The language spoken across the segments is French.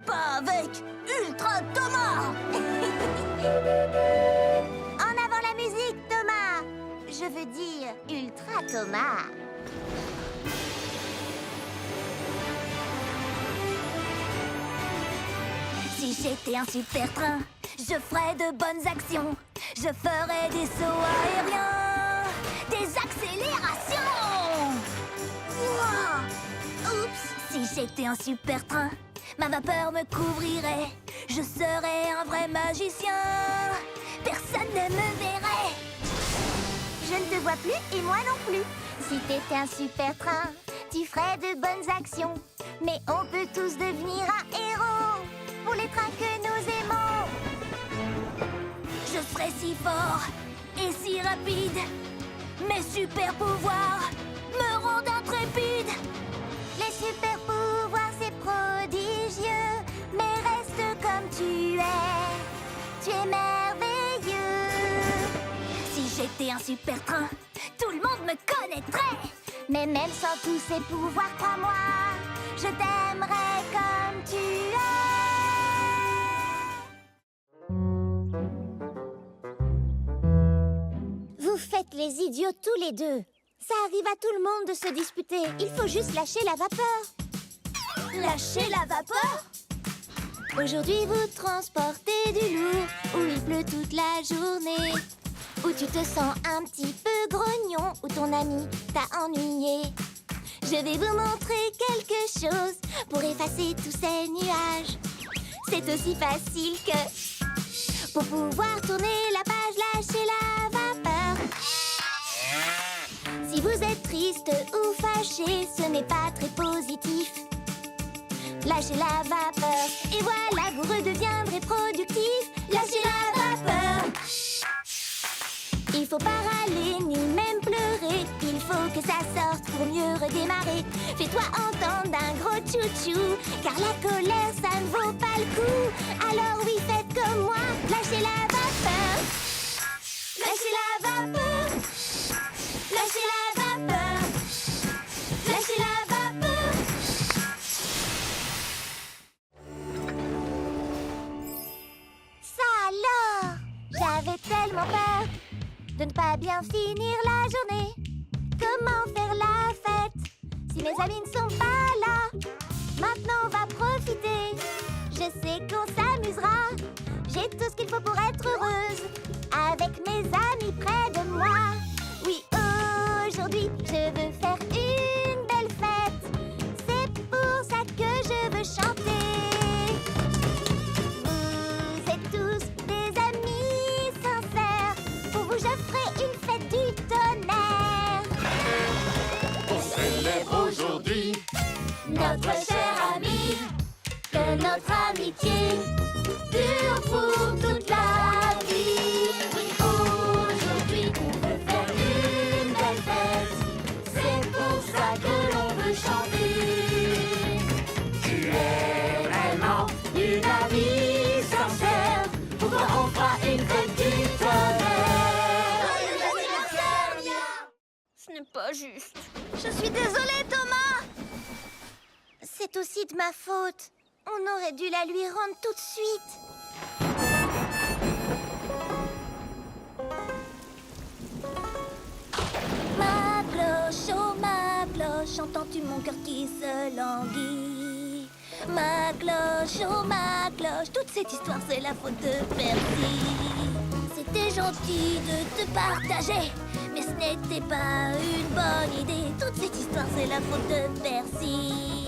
Pas avec Ultra Thomas. En avant la musique, Thomas. Je veux dire Ultra Thomas. Si j'étais un super train, je ferais de bonnes actions. Je ferais des sauts aériens, des accélérations. Ouah. Oups. Si j'étais un super train, ma vapeur me couvrirait. Je serais un vrai magicien. Personne ne me verrait. Je ne te vois plus et moi non plus. Si t'étais un super train, tu ferais de bonnes actions. Mais on peut tous devenir un héros pour les trains que nous aimons. Je serais si fort et si rapide. Mes super pouvoirs me rendent intrépide. Les super pouvoirs, c'est prodigieux. Mais reste comme tu es. Tu es merveilleux. Si j'étais un super train, tout le monde me connaîtrait. Mais même sans tous ces pouvoirs, crois-moi, je t'aimerais comme tu es. Vous faites les idiots tous les deux. Ça arrive à tout le monde de se disputer. Il faut juste lâcher la vapeur. Lâcher la vapeur? Aujourd'hui, vous transportez du lourd, où il pleut toute la journée, où tu te sens un petit peu grognon, où ton ami t'a ennuyé. Je vais vous montrer quelque chose pour effacer tous ces nuages. C'est aussi facile que pour pouvoir tourner la page, lâcher la vapeur. Si vous êtes triste ou fâché, ce n'est pas très positif. Lâchez la vapeur et voilà, vous redeviendrez productif. Lâchez la vapeur. Il faut pas râler ni même pleurer. Il faut que ça sorte pour mieux redémarrer. Fais-toi entendre d'un gros chouchou, car la colère ça ne vaut pas le coup. Alors oui, faites comme moi, lâchez la vapeur. Lâchez la vapeur. Lâchez la vapeur. Lâchez la vapeur. Ça alors, j'avais tellement peur de ne pas bien finir la journée. Comment faire la fête si mes amis ne sont pas là? Maintenant on va profiter. Je sais qu'on s'amusera. J'ai tout ce qu'il faut pour être heureuse, avec mes amis près de moi. Oui, aujourd'hui je veux faire une belle fête. C'est pour ça que je veux chanter. Vous êtes tous des amis sincères. Pour vous je ferai une fête du tonnerre. On célèbre aujourd'hui Notre cher ami, que notre amitié dure pour toute la vie. Oui, aujourd'hui on veut faire une belle fête. C'est pour ça que l'on veut chanter. Tu es vraiment Une amie sincère, pour toi on fera une fête du tonnerre. Ce n'est pas juste. Je suis désolée, Thomas. C'est aussi de ma faute. On aurait dû la lui rendre tout de suite. Ma cloche, oh ma cloche, entends-tu mon cœur qui se languit? Ma cloche, oh ma cloche, toute cette histoire c'est la faute de Percy. C'était gentil de te partager, mais ce n'était pas une bonne idée. Toute cette histoire c'est la faute de Percy.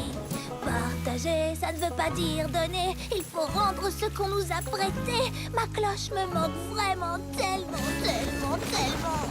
Partager, ça ne veut pas dire donner. Il faut rendre ce qu'on nous a prêté. Ma cloche me manque vraiment tellement, tellement, tellement.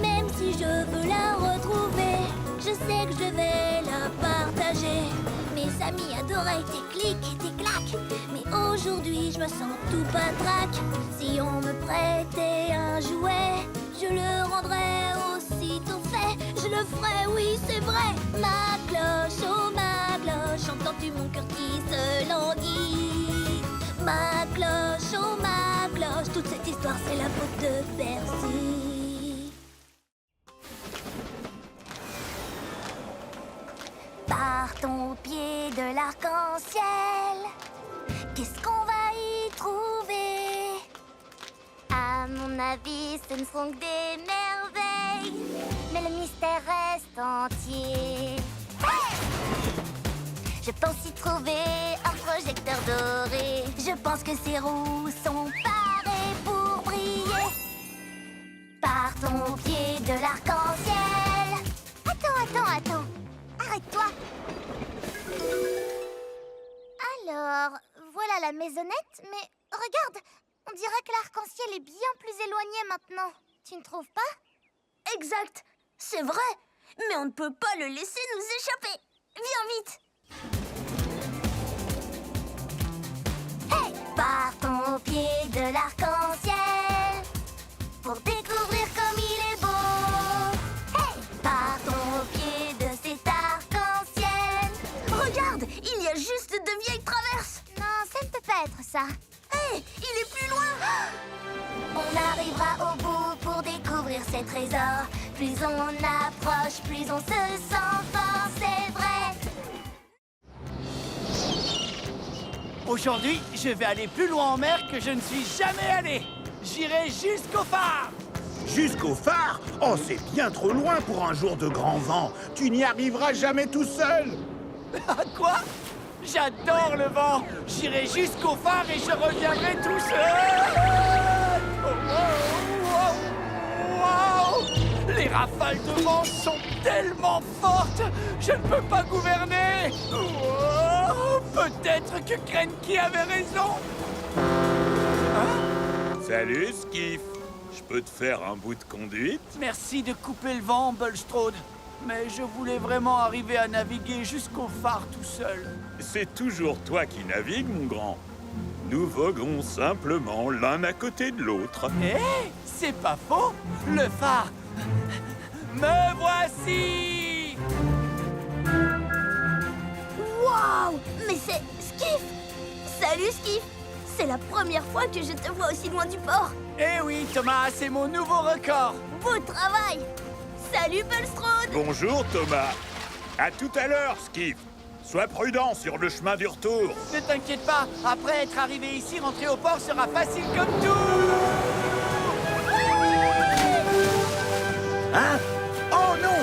Même si je veux la retrouver, je sais que je vais la partager. Mes amis adoraient tes clics et tes claques, mais aujourd'hui je me sens tout patraque. Si on me prêtait un jouet, je le rendrais aussitôt fait. Je le ferais, oui c'est vrai. Ma cloche, oh ma cloche, entends-tu mon cœur qui se languit? Ma cloche, oh ma cloche, toute cette histoire c'est la faute de Percy. Par ton pied pied de l'arc-en-ciel. Qu'est-ce qu'on va y trouver? À mon avis, ce ne sont que des merveilles, mais le mystère reste entier. Hey! Je pense y trouver un projecteur doré. Je pense que ces roues sont parées pour briller. Partons au pied de l'arc-en-ciel. Attends. Arrête-toi. Alors, voilà la maisonnette, mais regarde, on dirait que l'arc-en-ciel est bien plus éloigné maintenant. Tu ne trouves pas? Exact, c'est vrai. Mais on ne peut pas le laisser nous échapper. Viens vite. Hey! Partons au pied de l'arc-en-ciel pour découvrir comme il est beau. Hey! Partons au pied de cet arc-en-ciel. Regarde, il y a juste de vieilles traverses. Non, ça ne peut pas être ça. Hé, il est plus loin. On arrivera au bout pour découvrir ces trésors. Plus on approche, plus on se sent fort, c'est vrai. Aujourd'hui, je vais aller plus loin en mer que je ne suis jamais allé. J'irai jusqu'au phare. Jusqu'au phare? Oh, c'est bien trop loin pour un jour de grand vent. Tu n'y arriveras jamais tout seul. Quoi? J'adore le vent. J'irai jusqu'au phare et je reviendrai tout seul. Wow! Les rafales de vent sont tellement fortes, je ne peux pas gouverner. Wow! Peut-être que Krenki avait raison. Salut, Skiff. Je peux te faire un bout de conduite? Merci de couper le vent, Bulstrode. Mais je voulais vraiment arriver à naviguer jusqu'au phare tout seul. C'est toujours toi qui navigues, mon grand. Nous voguons simplement l'un à côté de l'autre. Hé, c'est pas faux. Le phare. Me voici. Waouh, mais c'est Skiff. Salut Skiff. C'est la première fois que je te vois aussi loin du port. Eh oui, Thomas, c'est mon nouveau record. Beau travail. Salut Bulstrode. Bonjour, Thomas. À tout à l'heure, Skiff. Sois prudent sur le chemin du retour. Ne t'inquiète pas, après être arrivé ici, rentrer au port sera facile comme tout. Hein? Oh non!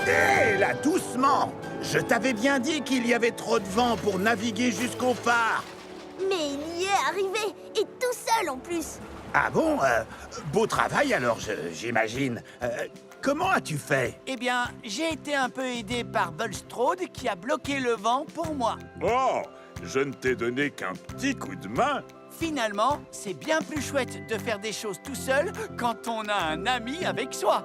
Hé, là, doucement! Je t'avais bien dit qu'il y avait trop de vent pour naviguer jusqu'au phare. Mais il y est arrivé, et tout seul en plus. Ah bon? Beau travail alors, j'imagine. Comment as-tu fait? Eh bien, j'ai été un peu aidé par Bulstrode qui a bloqué le vent pour moi. Oh, je ne t'ai donné qu'un petit coup de main. Finalement, c'est bien plus chouette de faire des choses tout seul quand on a un ami avec soi.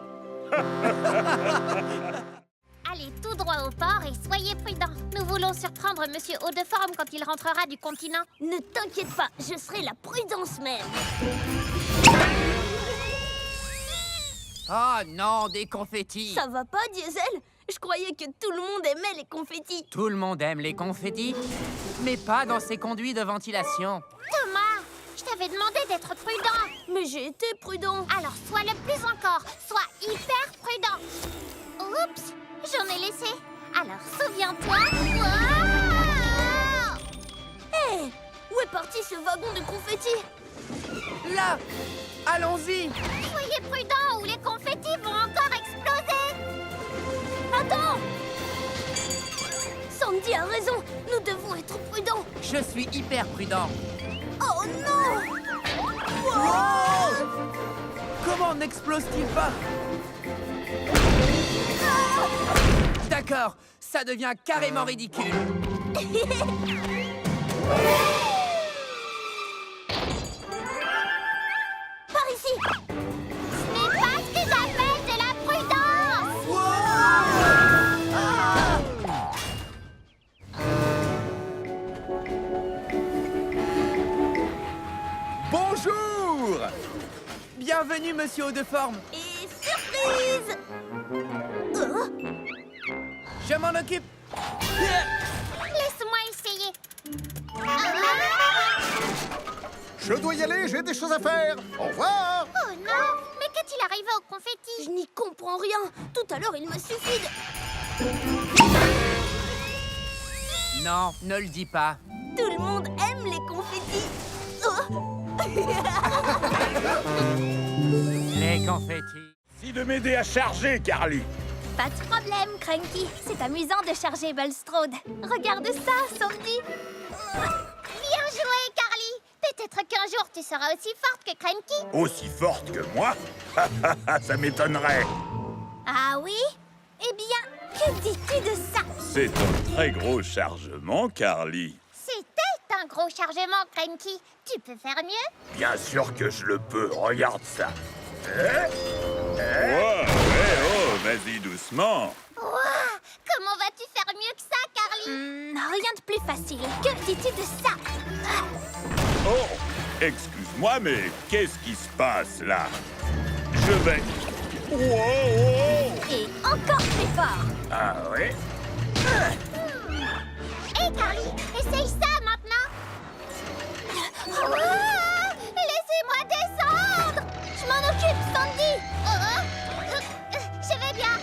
Allez tout droit au port et soyez prudents. Nous voulons surprendre Monsieur Haut-de-Forme quand il rentrera du continent. Ne t'inquiète pas, je serai la prudence même. Oh non, des confettis! Ça va pas, Diesel? Je croyais que tout le monde aimait les confettis. Tout le monde aime les confettis, mais pas dans ces conduits de ventilation. Thomas, je t'avais demandé d'être prudent. Mais j'ai été prudent. Alors sois le plus encore. Sois hyper prudent. Oups, j'en ai laissé. Alors souviens-toi. Wow! Hé, où est parti ce wagon de confettis? Là! Allons-y! Soyez prudents ou les confettis vont encore exploser. Attends! Sandy a raison, nous devons être prudents. Je suis hyper prudent. Oh non! Oh! Comment n'explose-t-il pas? D'accord, ça devient carrément ridicule. Par ici! Ce n'est pas ce que j'appelle de la prudence. Bonjour! Bienvenue, Monsieur Haut-de-Forme. Et surprise! Je m'en occupe. Laisse-moi essayer. Je dois y aller, j'ai des choses à faire. Au revoir. Oh non! Mais qu'est-il arrivé au confetti? Je n'y comprends rien. Tout à l'heure, il m'a suffi de... Non, ne le dis pas. Tout le monde aime les confettis. Oh. Les confettis. Si de m'aider à charger, Carly. Pas de problème, Cranky. C'est amusant de charger Bulstrode. Regarde ça, Sandy. Bien joué, Carly. Peut-être qu'un jour, tu seras aussi forte que Cranky. Aussi forte que moi? Ça m'étonnerait. Ah oui? Eh bien, que dis-tu de ça? C'est un très gros chargement, Carly. C'était un gros chargement, Cranky. Tu peux faire mieux? Bien sûr que je le peux. Regarde ça. Oh, vas-y doucement. Ouah, comment vas-tu faire mieux que ça, Carly? Rien de plus facile. Que dis-tu de ça? Oh, excuse-moi, mais qu'est-ce qui se passe là? Je vais... Wow! Et encore plus fort. Ah oui? Hé, Carly, essaye ça maintenant. Ouah, laissez-moi descendre. Je m'en occupe, Sandy. Je vais bien.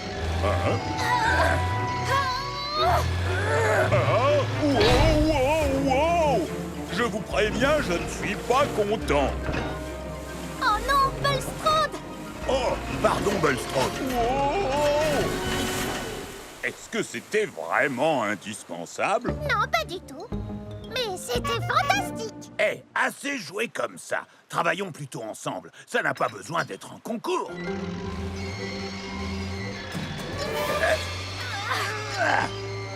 Wow! Je vous préviens, je ne suis pas content. Oh non, Bulstrode! Oh, pardon, Bulstrode. Wow! Est-ce que c'était vraiment indispensable? Non, pas du tout. Mais c'était fantastique. Eh, assez joué comme ça. Travaillons plutôt ensemble. Ça n'a pas besoin d'être un concours.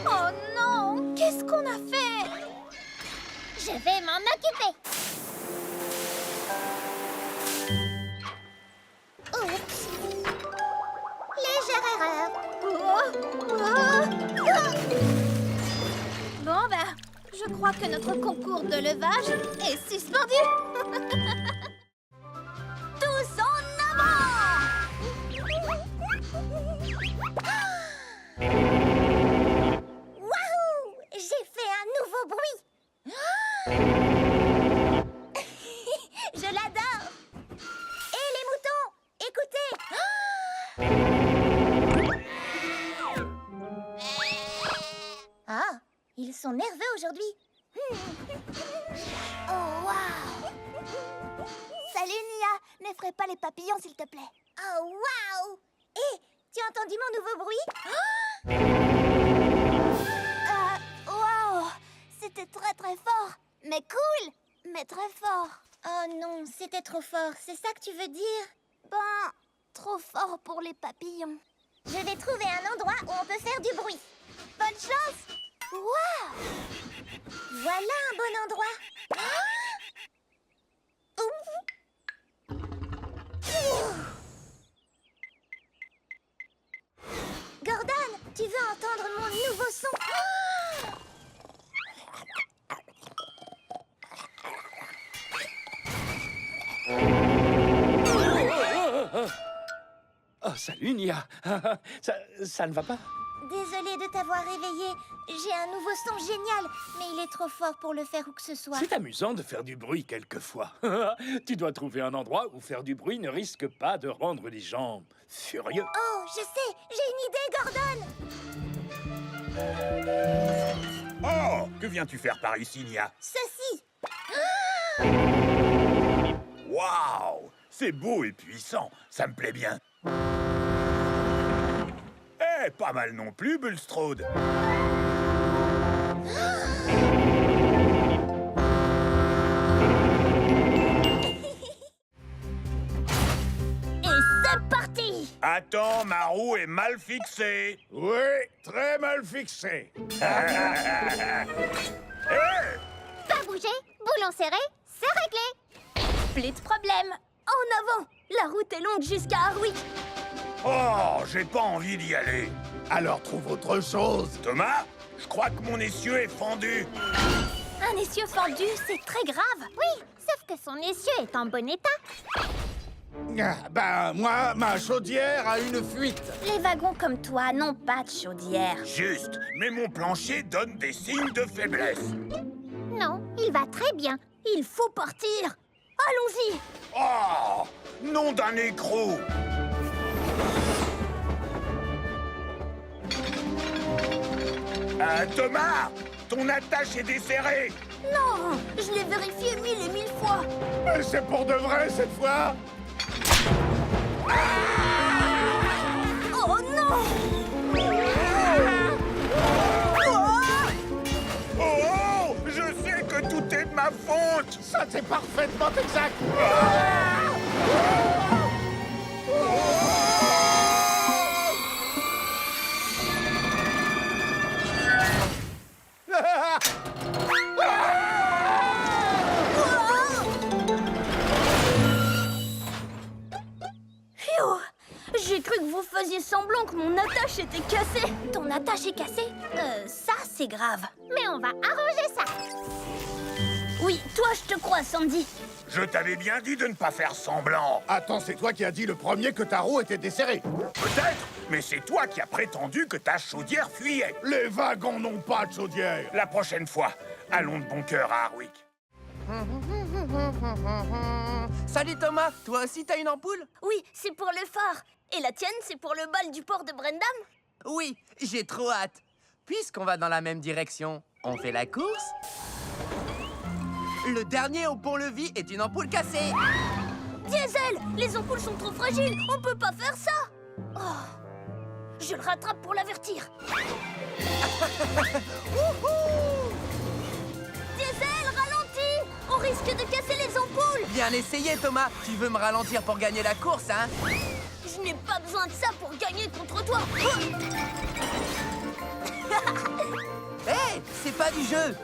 Oh non! Qu'est-ce qu'on a fait? Je vais m'en occuper. Oups. Légère erreur. Bon ben, je crois que notre concours de levage est suspendu. Tous en avant! Wahou! J'ai fait un nouveau bruit. Je l'adore. Et les moutons, écoutez. Ah, ils sont nerveux aujourd'hui. Oh, waouh! Salut, Nia. N'effraie pas les papillons, s'il te plaît. Oh, waouh! Hé, tu as entendu mon nouveau bruit? Waouh! C'était très très fort. Mais cool! Mais très fort. Oh non, c'était trop fort. C'est ça que tu veux dire? Ben, trop fort pour les papillons. Je vais trouver un endroit où on peut faire du bruit. Bonne chance! Waouh! Voilà un bon endroit. Gordon, tu veux entendre mon nouveau son? Oh, salut, Nia. ça ne va pas? Désolée de t'avoir réveillé. J'ai un nouveau son génial, mais il est trop fort pour le faire où que ce soit. C'est amusant de faire du bruit quelquefois. Tu dois trouver un endroit où faire du bruit ne risque pas de rendre les gens furieux. Oh, je sais, j'ai une idée, Gordon. Oh, que viens-tu faire par ici, Nia? Ceci. Waouh! C'est beau et puissant. Ça me plaît bien. Eh, pas mal non plus, Bulstrode. Et c'est parti! Attends, ma roue est mal fixée. Oui, très mal fixé. Pas bouger, boulon serré, c'est réglé. Plus de problème. En avant! La route est longue jusqu'à Harwick. Oh, j'ai pas envie d'y aller. Alors trouve autre chose. Thomas, je crois que mon essieu est fendu. Un essieu fendu, c'est très grave. Oui, sauf que son essieu est en bon état. Ben, moi, ma chaudière a une fuite. Les wagons comme toi n'ont pas de chaudière. Juste, mais mon plancher donne des signes de faiblesse. Non, il va très bien. Il faut partir. Allons-y. Oh, nom d'un écrou. Thomas, Ton attache est desserrée. Non, je l'ai vérifié 1000 et 1000 fois. Mais c'est pour de vrai cette fois. Oh non! Oh, je sais que tout est de ma faute. Ça, c'est parfaitement exact. Phew! J'ai cru que vous faisiez semblant que mon attache était cassée. Ton attache est cassée? Ça, c'est grave. Mais on va arranger ça. Oui, toi, je te crois, Sandy. Je t'avais bien dit de ne pas faire semblant. Attends, c'est toi qui as dit le premier que ta roue était desserrée. Peut-être, mais c'est toi qui as prétendu que ta chaudière fuyait. Les wagons n'ont pas de chaudière. La prochaine fois, allons de bon cœur à Harwick. Salut Thomas, toi aussi t'as une ampoule? Oui, c'est pour le phare. Et la tienne, c'est pour le bal du port de Brendam? Oui, j'ai trop hâte. Puisqu'on va dans la même direction, on fait la course? Le dernier au pont-levis est une ampoule cassée. Diesel, les ampoules sont trop fragiles. On peut pas faire ça. Oh, je le rattrape pour l'avertir. Diesel, ralentis. On risque de casser les ampoules. Bien essayé Thomas, tu veux me ralentir pour gagner la course, hein? Je n'ai pas besoin de ça pour gagner contre toi. Hé, c'est pas du jeu.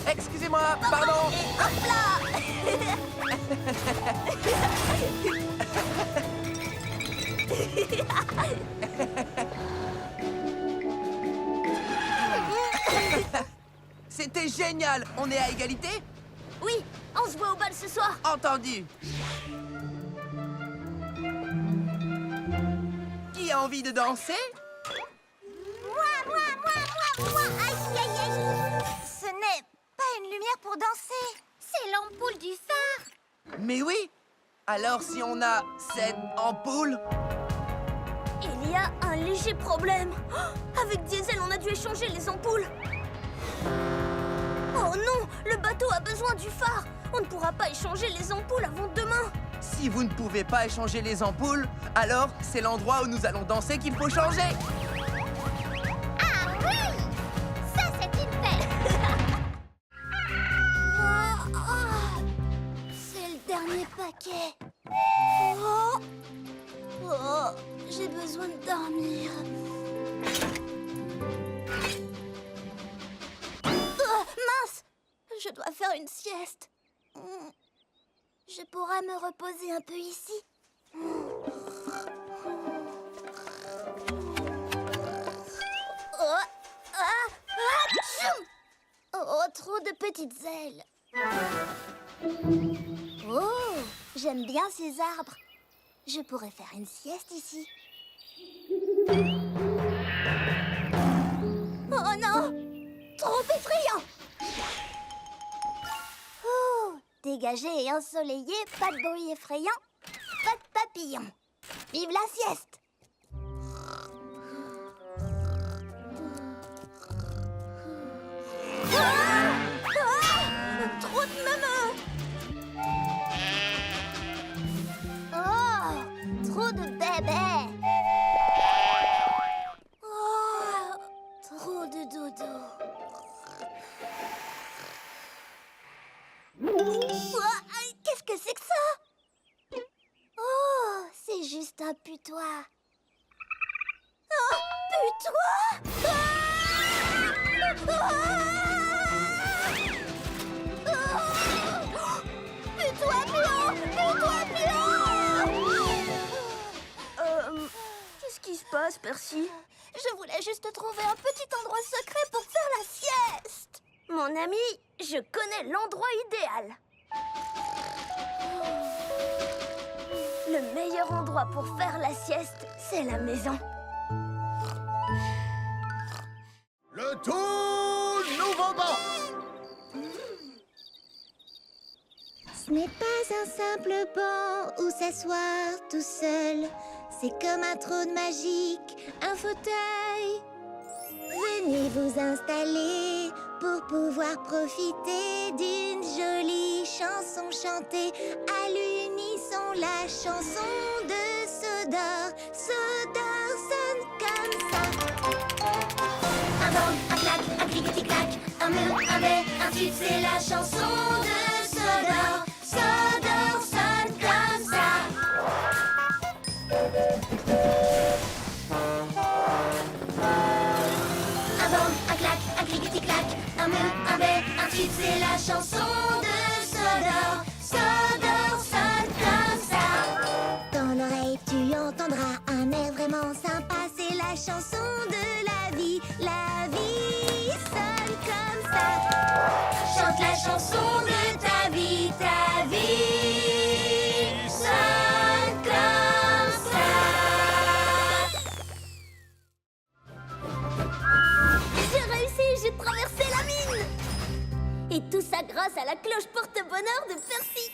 Excusez-moi, pardon. Et hop là. C'était génial. On est à égalité? Oui, on se voit au bal ce soir. Entendu. Qui a envie de danser? Moi. Aïe, aïe, aïe. Ce n'est pas une lumière pour danser. C'est l'ampoule du phare. Mais oui. Alors si on a cette ampoule... Il y a un léger problème. Oh, avec Diesel, on a dû échanger les ampoules. Oh non, le bateau a besoin du phare. On ne pourra pas échanger les ampoules avant demain. Si vous ne pouvez pas échanger les ampoules, alors c'est l'endroit où nous allons danser qu'il faut changer. Ah oui! Ça, c'est une fête. C'est le dernier paquet. Oh, j'ai besoin de dormir. Mince! Je dois faire une sieste. Je pourrais me reposer un peu ici. Oh, trop de petites ailes. Oh, j'aime bien ces arbres. Je pourrais faire une sieste ici. Oh non! Trop effrayant! Oh, dégagé et ensoleillé, pas de bruit effrayant, pas de papillons. Vive la sieste! Trop de neuneux! Oh, trop de bébés! Oh, trop de dodo. Qu'est-ce que c'est que ça? Oh, c'est juste un putois. Oh, putois! Putois blanc! Putois blanc! Qu'est-ce qui se passe, Percy? Je voulais juste trouver un petit endroit secret pour faire la sieste. Mon ami, je connais l'endroit idéal. Le meilleur endroit pour faire la sieste, c'est la maison. Le tout nouveau banc. Ce n'est pas un simple banc où s'asseoir tout seul. C'est comme un trône magique, un fauteuil. Venez vous installer pour pouvoir profiter d'une jolie chanson chantée à l'unisson. La chanson de Sodor. Sodor sonne comme ça. Un bang, un clac, un clic-tic-clac, un mur, un bais, un tube, c'est la chanson de Sodor. Sodor sonne comme ça. Un bang, un clac, un clic-tic-clac, un mur, un bais, un tube, c'est la chanson de Sodor. Sodor sonne comme ça. Dans l'oreille, tu entendras un air vraiment sympa. C'est la chanson de la vie. La vie sonne comme ça. Chante la chanson de ta vie. Ta vie sonne comme ça. J'ai réussi, j'ai traversé la mine! Et tout ça grâce à la cloche porte-bonheur de Percy.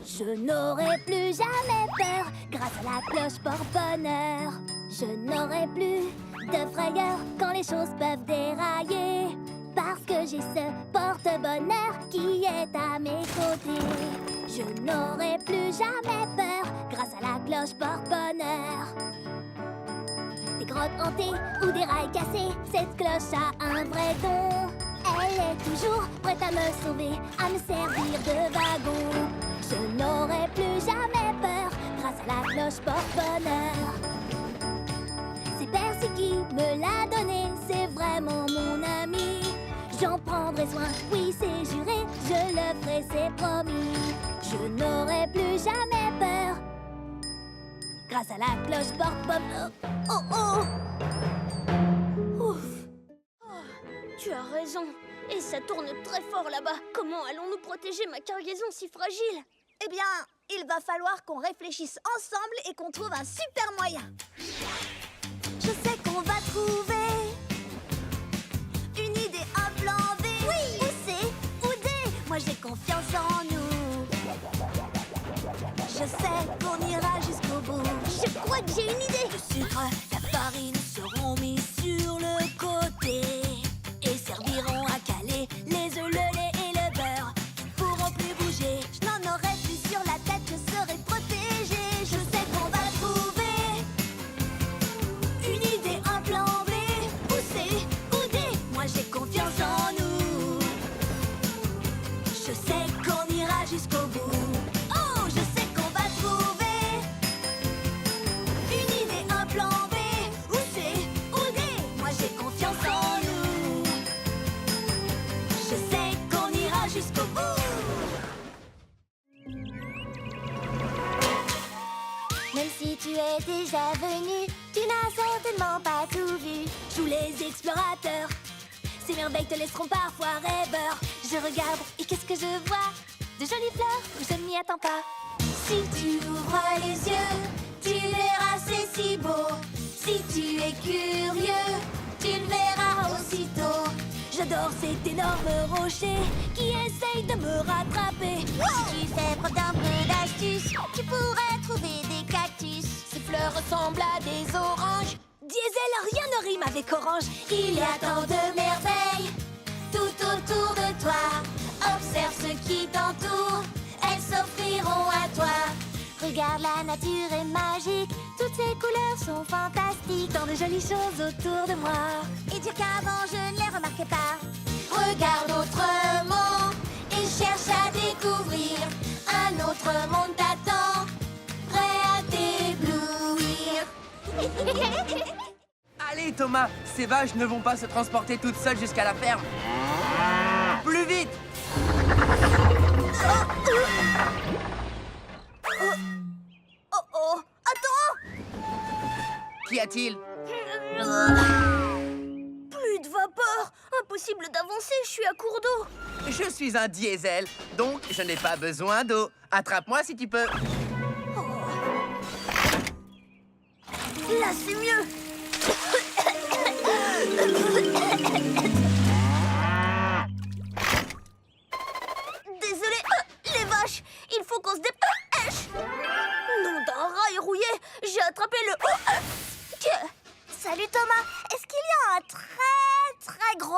Je n'aurai plus jamais peur grâce à la cloche porte-bonheur. Je n'aurai plus de frayeur quand les choses peuvent dérailler. Parce que j'ai ce porte-bonheur qui est à mes côtés. Je n'aurai plus jamais peur grâce à la cloche porte-bonheur. Des grottes hantées ou des rails cassés, cette cloche a un vrai don. Elle est toujours prête à me sauver, à me servir de wagon. Je n'aurai plus jamais peur grâce à la cloche porte-bonheur. C'est Percy qui me l'a donné, c'est vraiment mon ami. J'en prendrai soin, oui c'est juré, je le ferai, c'est promis. Je n'aurai plus jamais peur grâce à la cloche porte-bonheur. Oh oh! Ouf! Oh, tu as raison. Et ça tourne très fort là-bas. Comment allons-nous protéger ma cargaison si fragile? Eh bien, il va falloir qu'on réfléchisse ensemble et qu'on trouve un super moyen. Je sais qu'on va trouver une idée, un plan B. Oui! Où c'est? Où D? Moi j'ai confiance en nous. Je sais qu'on ira jusqu'au bout. Je crois que j'ai une idée. Le sucre, la farine seront mis sur le côté et serviront à caler les œufs, le lait et le beurre qui ne pourront plus bouger. Je n'en aurai plus sur la tête, je serai protégée. Je sais qu'on va trouver une idée, un plan B. Où c'est? Où D? Moi j'ai confiance en nous. Je sais qu'on ira jusqu'au bout. Oh, je sais qu'on va trouver une idée, un plan B. Où c'est? Où D? Moi j'ai confiance en nous. Je sais qu'on ira jusqu'au bout. Même si tu es déjà venu, tu n'as certainement pas tout vu. Tous les explorateurs, ces merveilles te laisseront parfois rêveur. Je regarde et qu'est-ce que je vois? De jolies fleurs, je ne m'y attends pas. Si tu ouvres les yeux, tu verras c'est si beau. Si tu es curieux, tu le verras aussitôt. J'adore cet énorme rocher qui essaye de me rattraper. Si tu fais preuve d'un peu d'astuce, tu pourrais trouver des cactus. Ces fleurs ressemblent à des oranges. Diesel, rien ne rime avec orange. Il y a tant de merveilles tout autour de toi. Observe ce qui t'entoure, elles s'offriront à toi. Regarde, la nature est magique, toutes ces couleurs sont fantastiques. Tant de jolies choses autour de moi. Et dire qu'avant je ne les remarquais pas. Regarde autrement et cherche à découvrir. Un autre monde t'attend, prêt à t'éblouir. Allez Thomas, ces vaches ne vont pas se transporter toutes seules jusqu'à la ferme. Plus vite! Oh oh, attends! Qu'y a-t-il? Plus de vapeur. Impossible d'avancer, je suis à court d'eau. Je suis un diesel, donc je n'ai pas besoin d'eau. Attrape-moi si tu peux. Là, c'est mieux.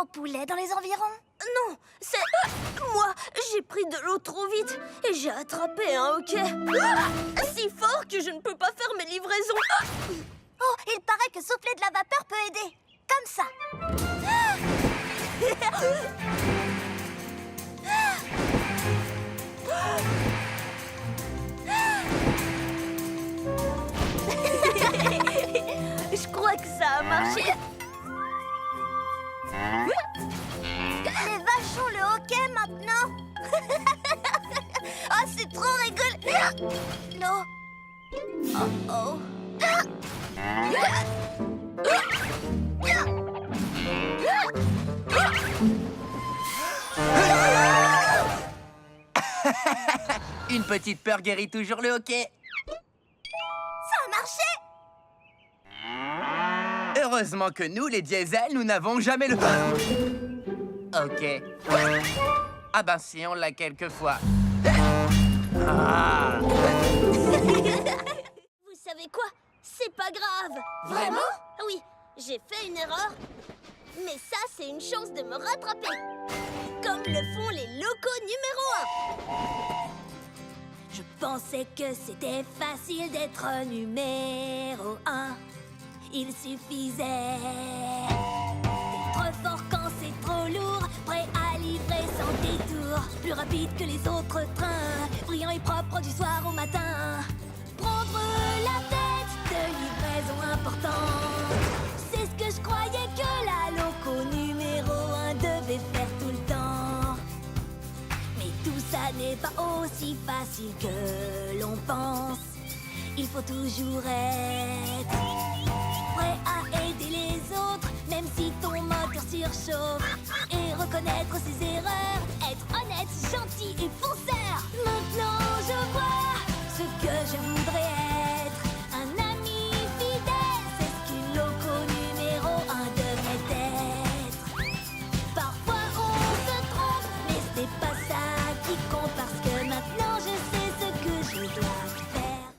gros poulet dans les environs? Non, c'est... Moi, j'ai pris de l'eau trop vite et j'ai attrapé un hoquet. Si fort que je ne peux pas faire mes livraisons. Oh, il paraît que souffler de la vapeur peut aider. Comme ça. Je crois que ça a marché. Les vaches ont le hockey maintenant. Oh, c'est trop rigolo. Non. Oh. Une petite peur guérit toujours le hockey. Ça a marché. Heureusement que nous, les diesels, nous n'avons jamais le... Ok. Ah ben si, on l'a quelquefois. Ah. Vous savez quoi? C'est pas grave. Vraiment? Oui, j'ai fait une erreur. Mais ça, c'est une chance de me rattraper. Comme le font les locaux numéro 1. Je pensais que c'était facile d'être numéro 1. Il suffisait d'être fort quand c'est trop lourd, prêt à livrer sans détour, plus rapide que les autres trains, brillant et propre du soir au matin. Prendre la tête de livraison importante, c'est ce que je croyais que la loco numéro 1 devait faire tout le temps. Mais tout ça n'est pas aussi facile que l'on pense. Il faut toujours être prêt à aider les autres, même si ton moteur surchauffe, et reconnaître ses erreurs, être honnête, gentil et fonceur. Maintenant je vois ce que je voudrais être, un ami fidèle, c'est ce qu'une loco numéro 1 devrait être. Parfois on se trompe, mais ce n'est pas ça qui compte, parce que maintenant je sais ce que je dois faire.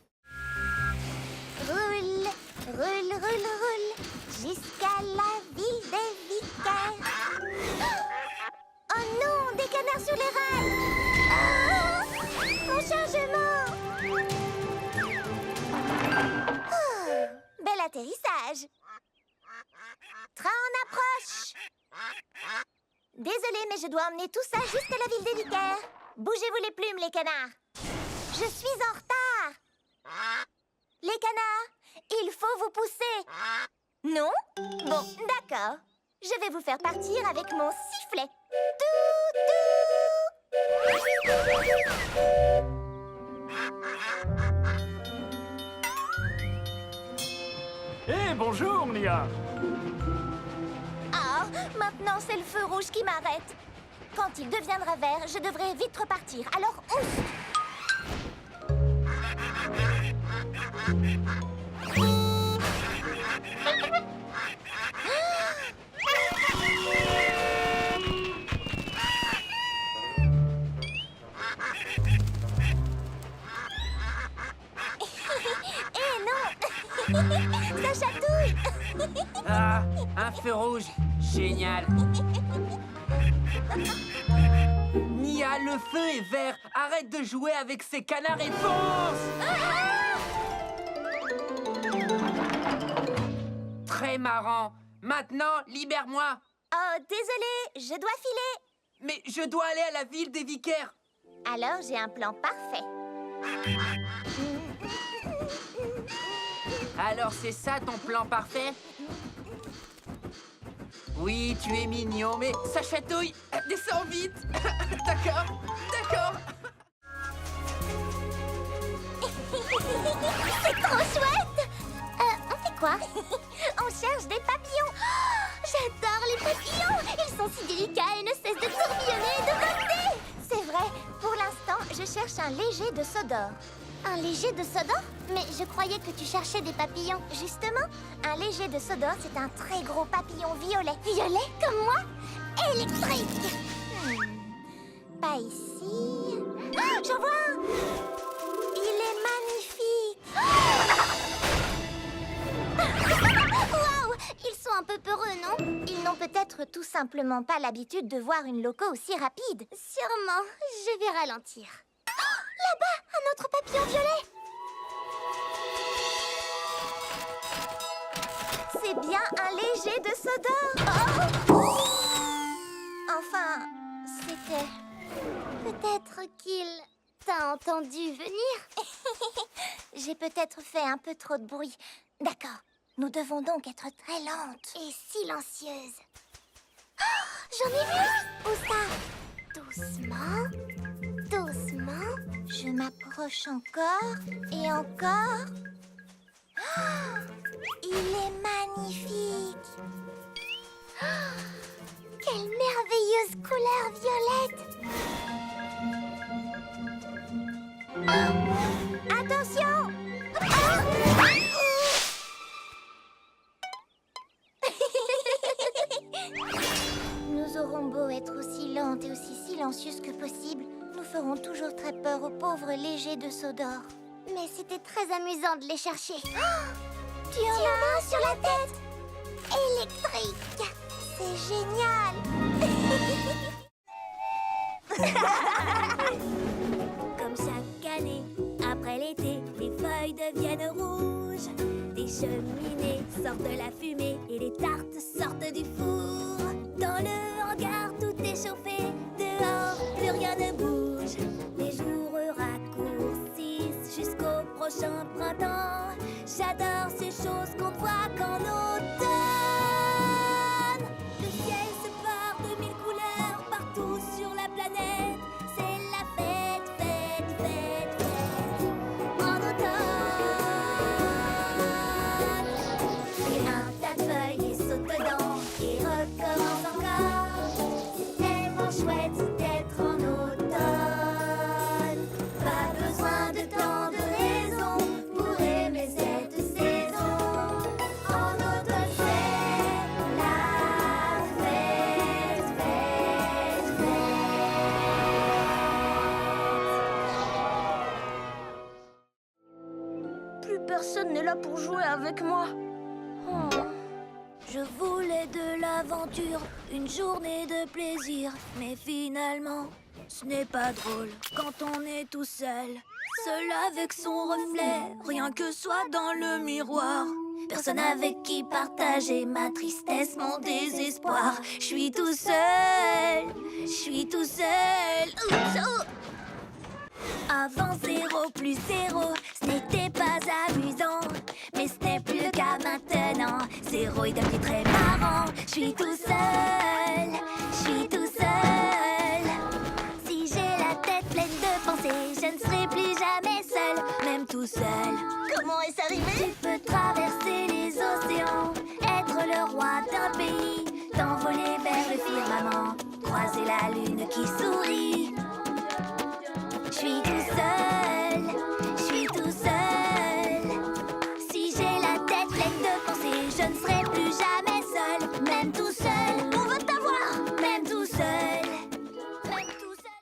Roule, roule, roule, roule, jusqu'à la ville des vicaires. Oh non, des canards sur les rails. Ah, mon chargement. Oh, bel atterrissage. Train en approche. Désolée, mais je dois emmener tout ça jusqu'à la ville des vicaires. Bougez-vous les plumes, les canards. Je suis en retard. Les canards, il faut vous pousser. Non? Bon, d'accord. Je vais vous faire partir avec mon sifflet. Eh, bonjour, Nia. Ah, maintenant c'est le feu rouge qui m'arrête. Quand il deviendra vert, je devrais vite repartir. Alors, ouf! Ça chatouille. Ah, un feu rouge. Génial. Nia, le feu est vert. Arrête de jouer avec ces canards et fonce. Très marrant. Maintenant, libère-moi. Oh, désolé, je dois filer. Mais je dois aller à la ville des vicaires. Alors, j'ai un plan parfait. Alors c'est ça ton plan parfait? Oui, tu es mignon, mais ça chatouille. Descends vite. D'accord, d'accord. C'est trop chouette. On fait quoi? On cherche des papillons. Oh, j'adore les papillons. Ils sont si délicats et ne cessent de tourbillonner et de voler. C'est vrai. Pour l'instant, je cherche un léger de Sodor. Un léger de Sodor? Mais je croyais que tu cherchais des papillons. Justement, un léger de Sodor, c'est un très gros papillon violet. Violet, comme moi? Électrique. Pas ici. Ah, j'en vois un. Il est magnifique. Waouh, ils sont un peu peureux, non? Ils n'ont peut-être tout simplement pas l'habitude de voir une loco aussi rapide. Sûrement. Je vais ralentir. Oh, là-bas, un autre papillon violet. C'est bien un léger de Sodor. Oh! Enfin, c'était... Peut-être qu'il t'a entendu venir. J'ai peut-être fait un peu trop de bruit. D'accord, nous devons donc être très lentes. Et silencieuse. Oh, j'en ai vu! Où ça? Doucement. Doucement. Je m'approche encore et encore. Oh, il est magnifique. Oh, quelle merveilleuse couleur violette! Oh, attention! Ah! Nous aurons beau être aussi lentes et aussi silencieuses que possible, nous ferons toujours très peur aux pauvres légers de Sodor. Mais c'était très amusant de les chercher. Oh, tu en as un sur la tête! Électrique! C'est génial! Comme chaque année, après l'été, les feuilles deviennent rouges. Des cheminées sortent de la fumée et les tartes sortent du four. Dans le hangar, tout est chauffé. Dehors, plus rien ne bouge. Les jours raccourcissent jusqu'au prochain printemps. J'adore ces choses qu'on ne voit qu'en automne. Le ciel se part de mille couleurs partout sur la planète. C'est la fête, fête, fête, fête en automne. Et un tas de feuilles et saute dedans et recommence encore. C'est tellement chouette d'être en automne. Pas besoin de tant de raisons pour aimer cette saison. En automne c'est la fête, fête, fête. Plus personne n'est là pour jouer avec moi. Oh. Je voulais de l'aventure, une journée de plaisir. Mais finalement, ce n'est pas drôle quand on est tout seul. Seul avec son reflet, rien que soi dans le miroir. Personne avec qui partager ma tristesse, mon désespoir. Je suis tout seul, je suis tout seul. Oups, oh. Avant 0 plus 0, ce n'était pas amusant. Mais ce n'est plus le cas maintenant. 0 est devenu très marrant. Je suis tout seul, je suis tout seul. Si j'ai la tête pleine de pensées, je ne serai plus jamais seul, même tout seul. Comment est-ce arrivé? Tu peux traverser les océans, être le roi d'un pays, t'envoler vers le firmament, croiser la lune qui sourit. Je suis tout seul, je suis tout seul. Si j'ai la tête pleine de pensées, je ne serai plus jamais seul, même tout seul. On veut t'avoir, même tout seul, même tout seul.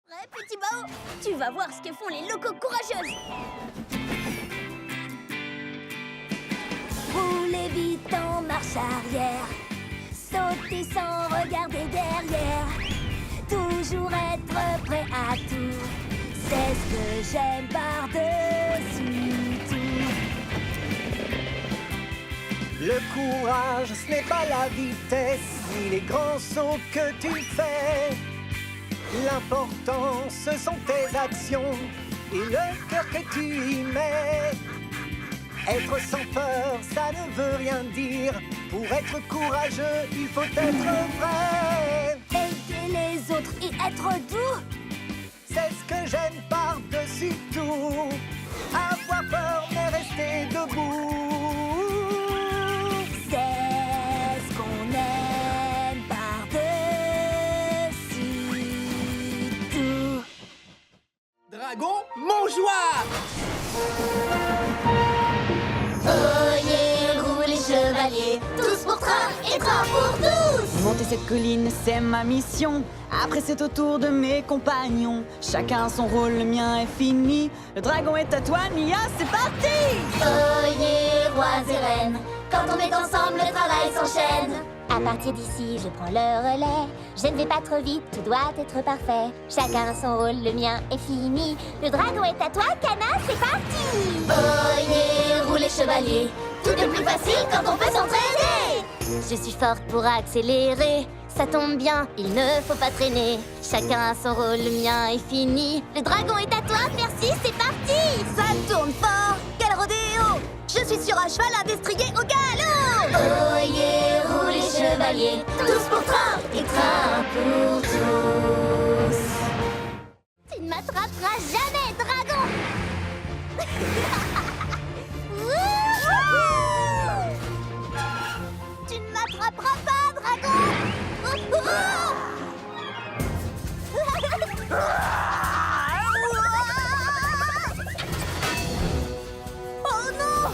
Prêt, petit Bao? Tu vas voir ce que font les locos courageuses. Roulez vite en marche arrière, sautez sans regarder derrière, toujours être prêt à tout, c'est ce que j'aime par-dessus tout. Le courage, ce n'est pas la vitesse, ni les grands sauts que tu fais. L'important, ce sont tes actions et le cœur que tu y mets. Être sans peur, ça ne veut rien dire. Pour être courageux, il faut être vrai. Aider les autres et être doux, C'est ce que j'aime par-dessus tout. Avoir peur, mais rester debout. c'est ce qu'on aime par-dessus tout. Dragon, mangeoire! Oyez, roulez, chevaliers, tous pour train et train pour tous. Monter cette colline, c'est ma mission. Après, c'est au tour de mes compagnons. Chacun son rôle, le mien est fini. Le dragon est à toi, Nia, c'est parti! Oyez, rois et reines, Quand on est ensemble, le travail s'enchaîne. À partir d'ici, je prends le relais. Je ne vais pas trop vite, tout doit être parfait. Chacun a son rôle, le mien est fini. Le dragon est à toi, Kana, c'est parti. Oh yeah, roulez chevalier. Tout est plus facile quand on peut s'entraîner. Je suis forte pour accélérer. Ça tombe bien, il ne faut pas traîner. Chacun a son rôle, le mien est fini. Le dragon est à toi, merci, c'est parti. Ça tourne fort, quel rodéo. Je suis sur un cheval à destrier au galop. Oh yeah, roulez chevalier. Tous pour train et train pour tous. Tu ne m'attraperas jamais, dragon. Tu ne m'attraperas pas, dragon. Oh non!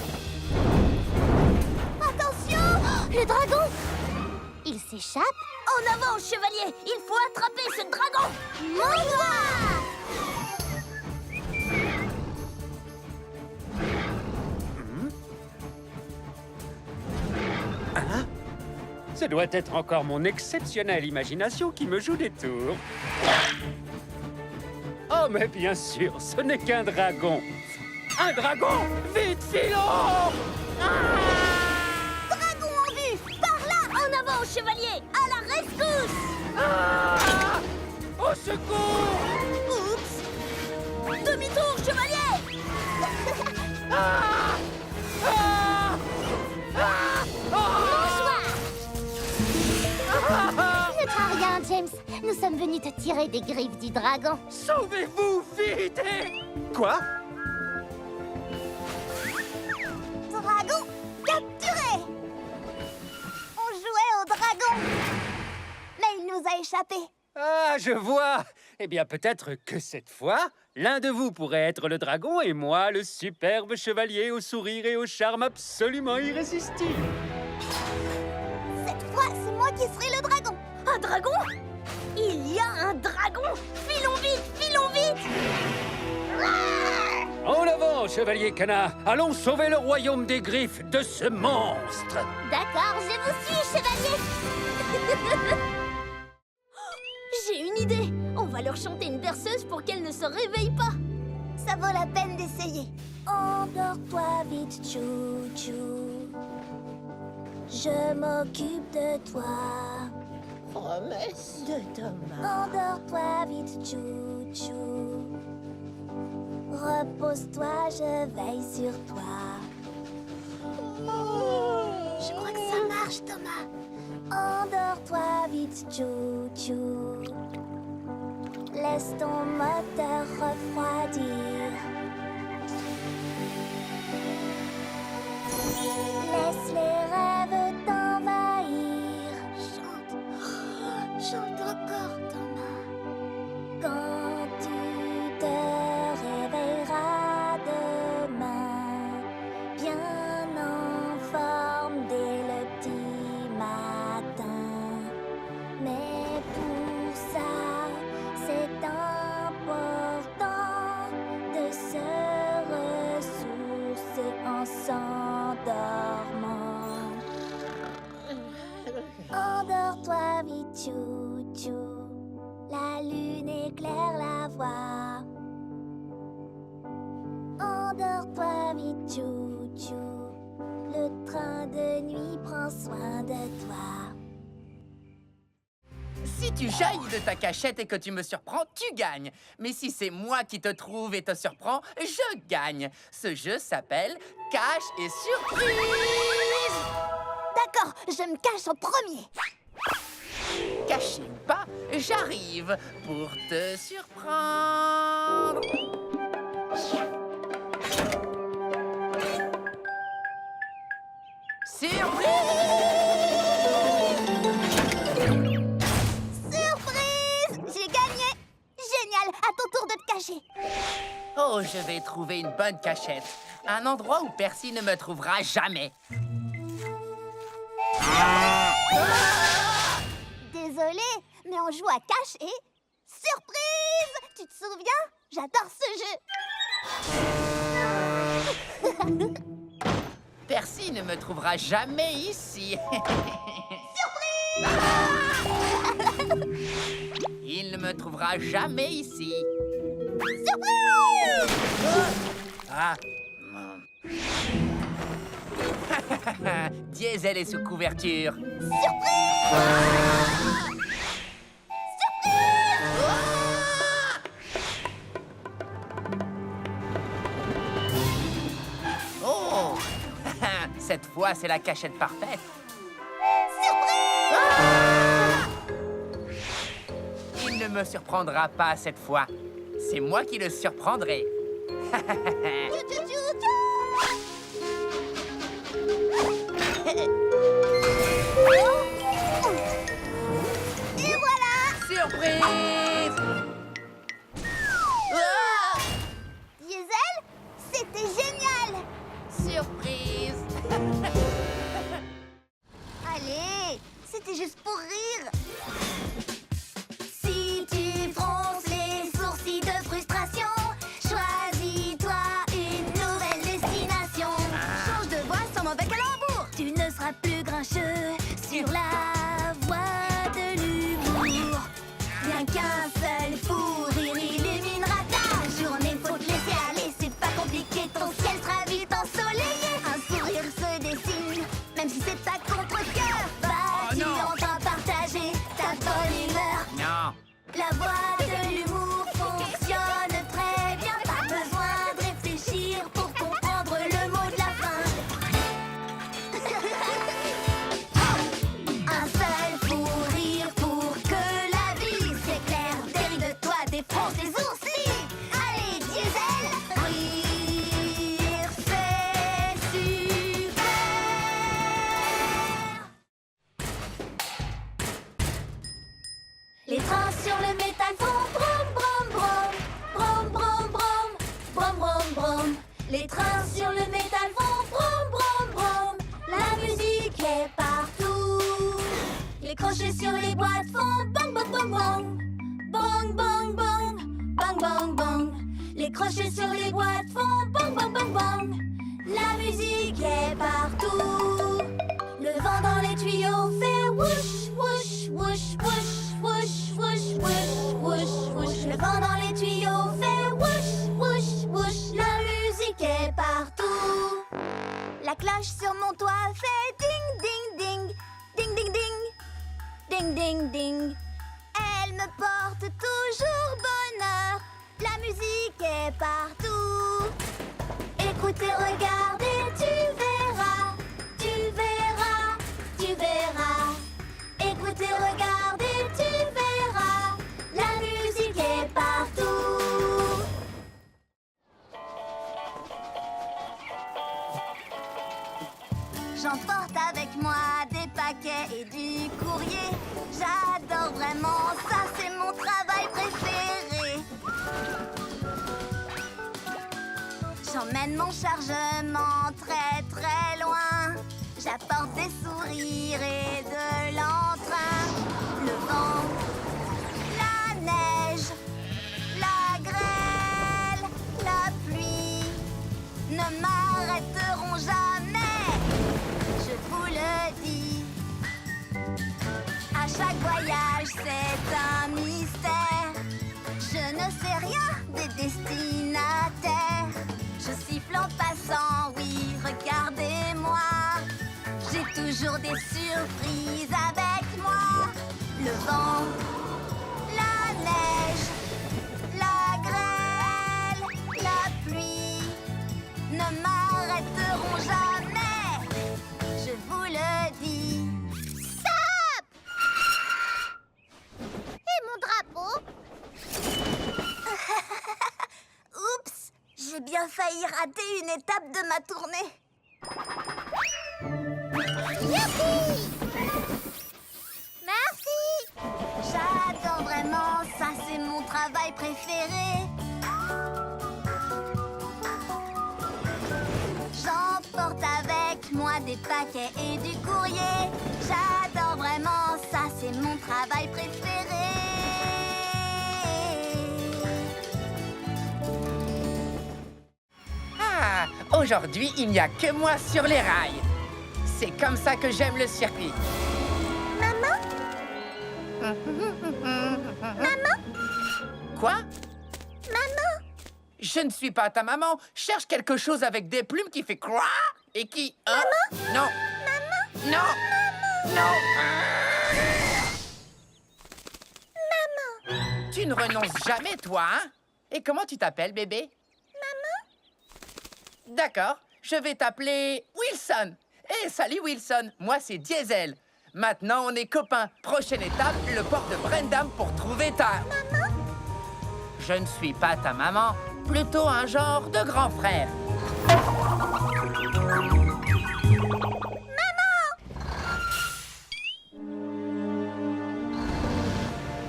Attention! Le dragon! Il s'échappe? En avant, chevalier! Il faut attraper ce dragon! Mon doigt! Ce doit être encore mon exceptionnelle imagination qui me joue des tours. Oh, mais bien sûr, ce n'est qu'un dragon. Un dragon! Vite, filons! Dragon en vue! Par là! En avant, chevalier! À la rescousse! Au secours! Oups! Demi-tour, chevalier! Ne crains rien, James. Nous sommes venus te tirer des griffes du dragon. Sauvez-vous, vite! Quoi? Dragon capturé! On jouait au dragon, mais il nous a échappé. Ah, je vois! Eh bien, peut-être que cette fois, l'un de vous pourrait être le dragon et moi, le superbe chevalier au sourire et au charme absolument irrésistible. Cette fois, c'est moi qui serai le dragon. Un dragon? Il y a un dragon! Filons vite, filons vite! En avant, chevalier Kana! Allons sauver le royaume des griffes de ce monstre! D'accord, je vous suis, chevalier. J'ai une idée. On va leur chanter une berceuse pour qu'elles ne se réveillent pas. Ça vaut la peine d'essayer. Endors-toi vite, chou-chou. Je m'occupe de toi. Promesse de Thomas. Endors-toi vite, chou-chou. Repose-toi, je veille sur toi. Je crois que ça marche, Thomas. Endors-toi vite, chou-chou. Laisse ton moteur refroidir. Laisse les rêves t'envahir. Chante, chante encore, Thomas. Quand tu te réveilleras demain, bien en forme dès le petit matin. Mais pour ça, c'est important de se ressourcer en s'endormant. Endors-toi vite, chou-chou. La lune éclaire la voie. Endors-toi vite, chou-chou. Le train de nuit prend soin de toi. Si tu jaillis de ta cachette et que tu me surprends, tu gagnes. Mais si c'est moi qui te trouve et te surprends, je gagne. Ce jeu s'appelle Cache et Surprise. D'accord, je me cache en premier. Caché ou pas, j'arrive pour te surprendre. Surprise! J'ai gagné! Génial! À ton tour de te cacher. Oh, je vais trouver une bonne cachette. Un endroit où Percy ne me trouvera jamais. Désolée, mais on joue à cache et... Surprise! Tu te souviens? J'adore ce jeu. Percy ne me trouvera jamais ici. Il ne me trouvera jamais ici. Surprise! Ah. Diesel est sous couverture. Surprise! Oh! Cette fois, c'est la cachette parfaite. Il ne me surprendra pas cette fois. C'est moi qui le surprendrai. Et voilà! Surprise! Diesel, c'était génial! Surprise! Allez, c'était juste pour rire. Si tu fronces les sourcils de frustration, choisis-toi une nouvelle destination. Change de voix sans mauvais calembour. Tu ne seras plus grincheux sur la voie de l'humour. Rien qu'un seul fou rire illuminera ta journée. Faut te laisser aller, c'est pas compliqué, ton ciel sera vite ensoleillé. Un sourire se dessine, même si c'est à contre-cœur. Vas-y, enfin partager ta bonne humeur. Non. La voie de l'humour fonctionne très bien. Pas besoin de réfléchir pour comprendre le mot de la fin. Un seul fou rire pour que la vie s'éclaire. Déride-toi, défonce les oursis. Allez, Diesel, rire, c'est super. Les trains sur le métal font brom brom brom, brom brom brom, brom brom brom. Les trains sur le métal font brom brom brom. La musique est partout. Les crochets sur les boîtes font bang bang bang bang, bang bang bang, bang bang bang. Les crochets sur les boîtes font bang bang bang bang. La musique est partout. Le vent dans les tuyaux fait whoosh whoosh whoosh whoosh. Whoosh, whoosh, whoosh, whoosh, whoosh. Le vent dans les tuyaux fait whoosh, whoosh, whoosh. La musique est partout. La cloche sur mon toit fait ding ding ding, ding ding ding, ding ding ding. Elle me porte toujours bonheur. La musique est partout. Écoutez, regardez, tu verras, tu verras, tu verras. Écoutez, regardez, tu verras. La musique est partout. J'emporte avec moi des paquets et du courrier. J'adore vraiment ça, c'est mon travail préféré. J'emmène mon chargement très très loin. J'apporte des sourires et de l'entrain. Le vent, la neige, la grêle, la pluie ne m'arrêteront jamais. Je vous le dis. À chaque voyage, c'est un mystère. Je ne sais rien des destinataires. Je siffle en passant, oui, regardez-moi. J'ai toujours des surprises avec moi. Le vent, la neige, la grêle, la pluie ne m'arrêteront jamais. Je vous le dis. Stop! Et mon drapeau? Oups, j'ai bien failli rater une étape de ma tournée. Youpi! Merci! J'adore vraiment ça, c'est mon travail préféré. J'emporte avec moi des paquets et du courrier. J'adore vraiment ça, c'est mon travail préféré. Ah, Aujourd'hui, il n'y a que moi sur les rails. C'est comme ça que j'aime le circuit. Maman? Maman? Quoi? Maman? Je ne suis pas ta maman. Cherche quelque chose avec des plumes qui fait quoi et qui... Hein? Maman? Non. Maman? Non. Maman? Non. Maman? Tu ne renonces jamais, toi, hein? Et comment tu t'appelles, bébé? Maman? D'accord. Je vais t'appeler Wilson. Eh, salut, Wilson. Moi, c'est Diesel. Maintenant, on est copains. Prochaine étape, le port de Brendam pour trouver ta... Maman? Je ne suis pas ta maman. Plutôt un genre de grand frère.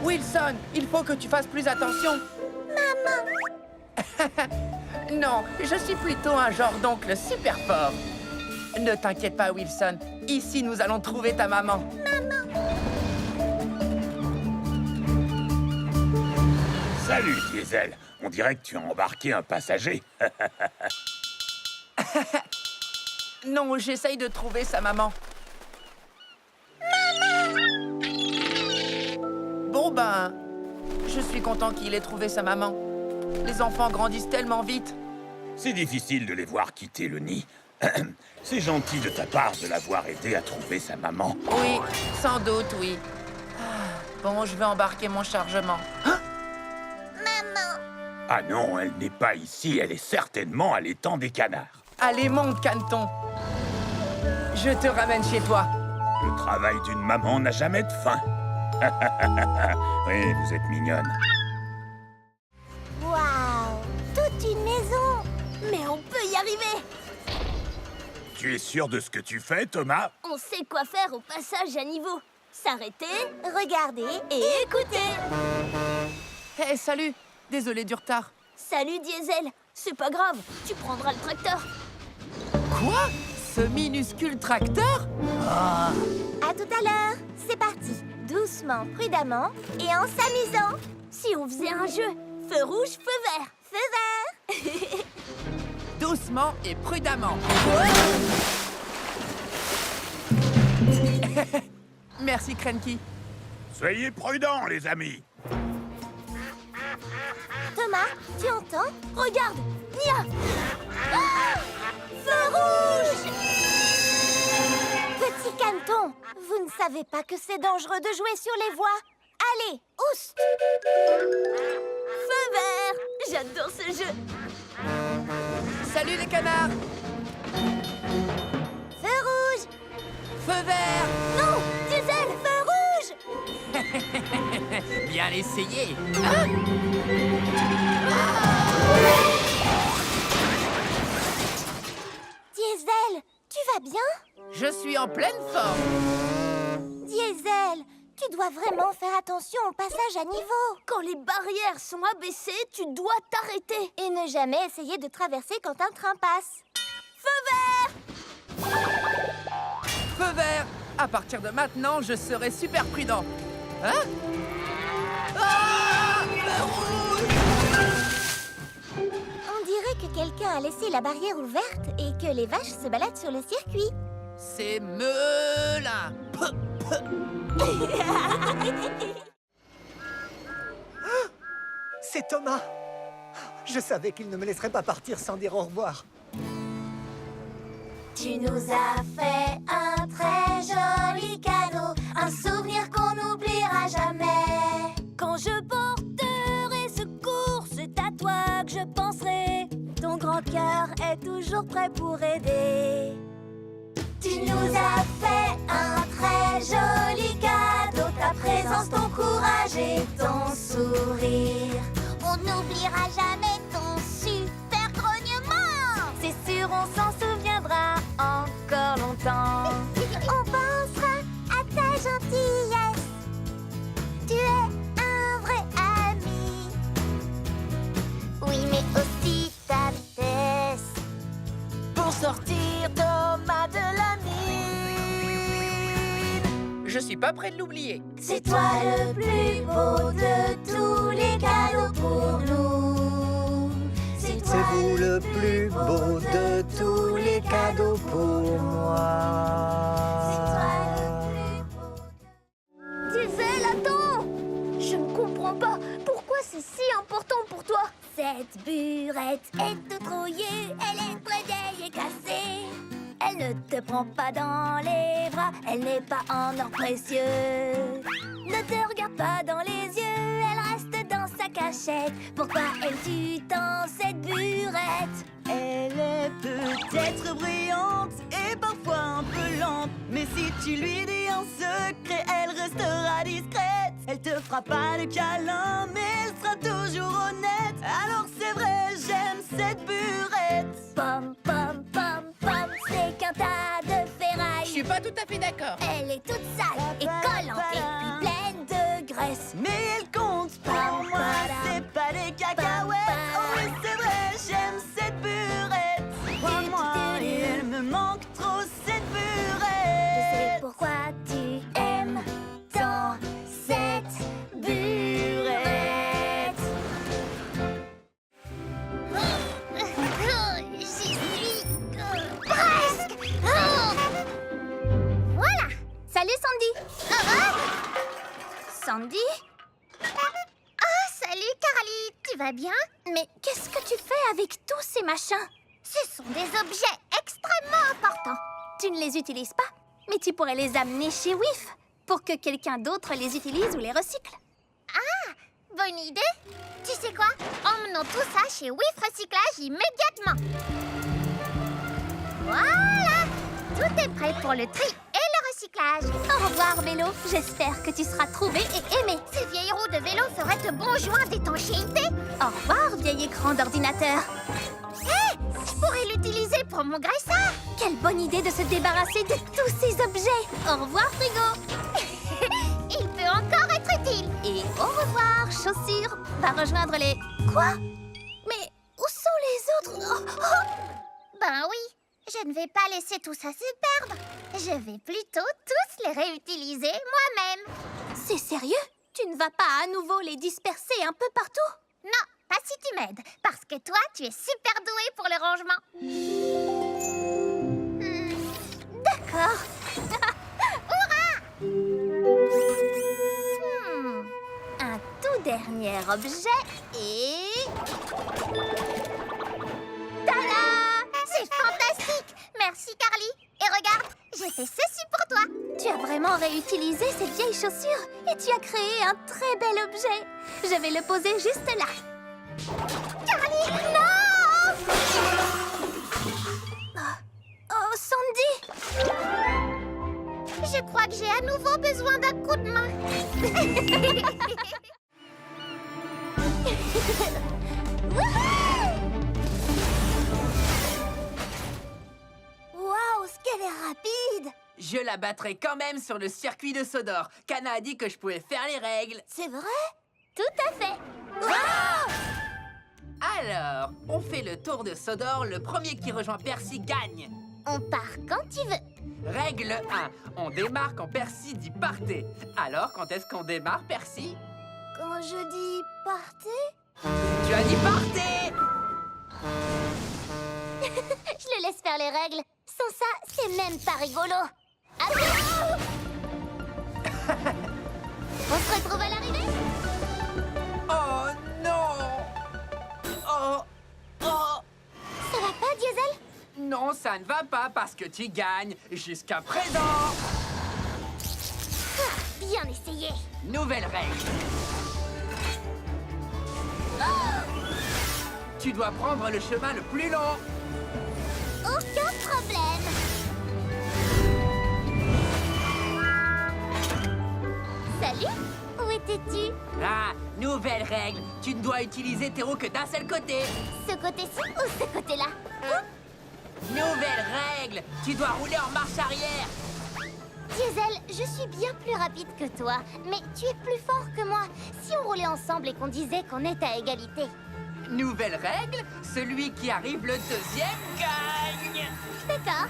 Wilson, il faut que tu fasses plus attention. Maman? Non, je suis plutôt un genre d'oncle super fort. Ne t'inquiète pas, Wilson. Ici, nous allons trouver ta maman. Salut, Diesel. On dirait que tu as embarqué un passager. Non, j'essaye de trouver sa maman. Bon, ben, je suis content qu'il ait trouvé sa maman. Les enfants grandissent tellement vite. C'est difficile de les voir quitter le nid. C'est gentil de ta part de l'avoir aidé à trouver sa maman. Oui, sans doute, oui. Bon, je vais embarquer mon chargement. Maman? Ah non, elle n'est pas ici. Elle est certainement à l'étang des canards. Allez, monte, Caneton. Je te ramène chez toi. Le travail d'une maman n'a jamais de fin. Oui, vous êtes mignonne. Waouh! Toute une maison! Mais on peut y arriver! Tu es sûr de ce que tu fais, Thomas? On sait quoi faire au passage à niveau. S'arrêter Regardez et écouter. Hé, salut. Désolé du retard. Salut, Diesel. C'est pas grave, tu prendras le tracteur. Quoi? Ce minuscule tracteur? À tout à l'heure. C'est parti. Doucement, prudemment et en s'amusant. Si on faisait un jeu, feu rouge, feu vert. Feu vert. Doucement et prudemment. Merci, Cranky. Soyez prudents, les amis. Thomas, tu entends? Regarde, Nia. Feu rouge! Petit Caneton, vous ne savez pas que c'est dangereux de jouer sur les voies. Allez, oust! Feu vert! J'adore ce jeu. Salut les canards. Feu rouge! Feu vert. Non! Diesel, feu rouge! Bien essayé. Diesel, tu vas bien? Je suis en pleine forme. Diesel, tu dois vraiment faire attention au passage à niveau. Quand les barrières sont abaissées, tu dois t'arrêter. Et ne jamais essayer de traverser quand un train passe. Feu vert! Feu vert. À partir de maintenant, je serai super prudent. Hein? Ah! Feu rouge! On dirait que quelqu'un a laissé la barrière ouverte et que les vaches se baladent sur le circuit. C'est Melin. C'est Thomas. Je savais qu'il ne me laisserait pas partir sans dire au revoir. Tu nous as fait un très joli cadeau, un souvenir qu'on n'oubliera jamais. Quand je porterai secours, c'est à toi que je penserai. Ton grand cœur est toujours prêt pour aider. Tu nous as fait un très joli cadeau, ta présence, ton courage et ton sourire. On n'oubliera jamais ton super grognement. C'est sûr, on s'en souviendra encore longtemps. On pensera à ta gentillesse. Tu es un vrai ami. Oui, mais aussi ta vitesse. Pour sortir Thomas de la mine. Je suis pas prêt de l'oublier. C'est toi le plus beau de tous les cadeaux pour nous. C'est vous le plus beau de tous les cadeaux pour moi. Diesel, attends! Je ne comprends pas. Pourquoi c'est si important pour toi? Cette burette est toute rouillée, elle est très vieille et cassée. Elle ne te prend pas dans les bras, elle n'est pas en or précieux. Ne te regarde pas dans les yeux, elle reste dans sa cachette. Pourquoi aimes-tu tant cette burette? Elle est peut-être brillante et parfois un peu lente, mais si tu lui dis un secret, elle restera discrète. Elle te fera pas de câlin, mais elle sera toujours honnête. Alors c'est vrai, j'aime cette burette. Pom, pom, pom, pom, c'est qu'un tas de ferraille. Je suis pas tout à fait d'accord. Elle est toute sale et collante et puis pleine de graisse. Mais elle compte pour moi, c'est pas des cacahuètes. Oh oui, c'est vrai, j'aime cette burette. Crois-moi, et elle me manque trop cette burette. Je sais pourquoi tu aimes tant cette burette. J'y suis presque. Voilà. Salut Sandy. Sandy? Ah, salut Carly, tu vas bien? Mais qu'est-ce que tu fais avec tous ces machins? Ce sont des objets extrêmement importants. Tu ne les utilises pas, mais tu pourrais les amener chez WIF pour que quelqu'un d'autre les utilise ou les recycle. Ah, bonne idée. Tu sais quoi? Emmenons tout ça chez WIF Recyclage immédiatement. Voilà, tout est prêt pour le tri et le recyclage. Au revoir vélo, j'espère que tu seras trouvé et aimé. Ces vieilles roues de vélo feraient de bons joints d'étanchéité. Au revoir vieil écran d'ordinateur. Hé, je pourrais l'utiliser pour mon graisseur. Quelle bonne idée de se débarrasser de tous ces objets. Au revoir frigo. Il peut encore être utile. Et au revoir chaussures. Va rejoindre les... Quoi? Mais où sont les autres? Ben oui, je ne vais pas laisser tout ça se perdre. Je vais plutôt tous les réutiliser moi-même. C'est sérieux? Tu ne vas pas à nouveau les disperser un peu partout? Non, pas si tu m'aides, parce que toi, tu es super doué pour le rangement. D'accord. Hurrah! Un tout dernier objet et... Tada! C'est fantastique! Merci Carly. Et regarde, j'ai fait ceci pour toi. Tu as vraiment réutilisé ces vieilles chaussures et tu as créé un très bel objet. Je vais le poser juste là. Carly, non! Oh, Sandy! Je crois que j'ai à nouveau besoin d'un coup de main. Waouh, ce qu'elle est rapide! Je la battrai quand même sur le circuit de Sodor. Kana a dit que je pouvais faire les règles. C'est vrai? Tout à fait. Alors, on fait le tour de Sodor. Le premier qui rejoint Percy gagne. On part quand tu veux. Règle 1. On démarre quand Percy dit partez. Alors, quand est-ce qu'on démarre, Percy? Quand je dis partez? Tu as dit partez! Je le laisse faire les règles. Sans ça, c'est même pas rigolo. On se retrouve à l'arrivée? Oh non! Oh! Oh! Ça va pas, Diesel? Non, ça ne va pas parce que tu gagnes jusqu'à présent. Bien essayé. Nouvelle règle. Tu dois prendre le chemin le plus long. Aucun problème. Salut, où étais-tu? Ah, nouvelle règle. Tu ne dois utiliser tes roues que d'un seul côté. Ce côté-ci ou ce côté-là? Nouvelle règle. Tu dois rouler en marche arrière. Diesel, je suis bien plus rapide que toi, mais tu es plus fort que moi. Si on roulait ensemble et qu'on disait qu'on est à égalité. Nouvelle règle. Celui qui arrive le deuxième gagne. D'accord.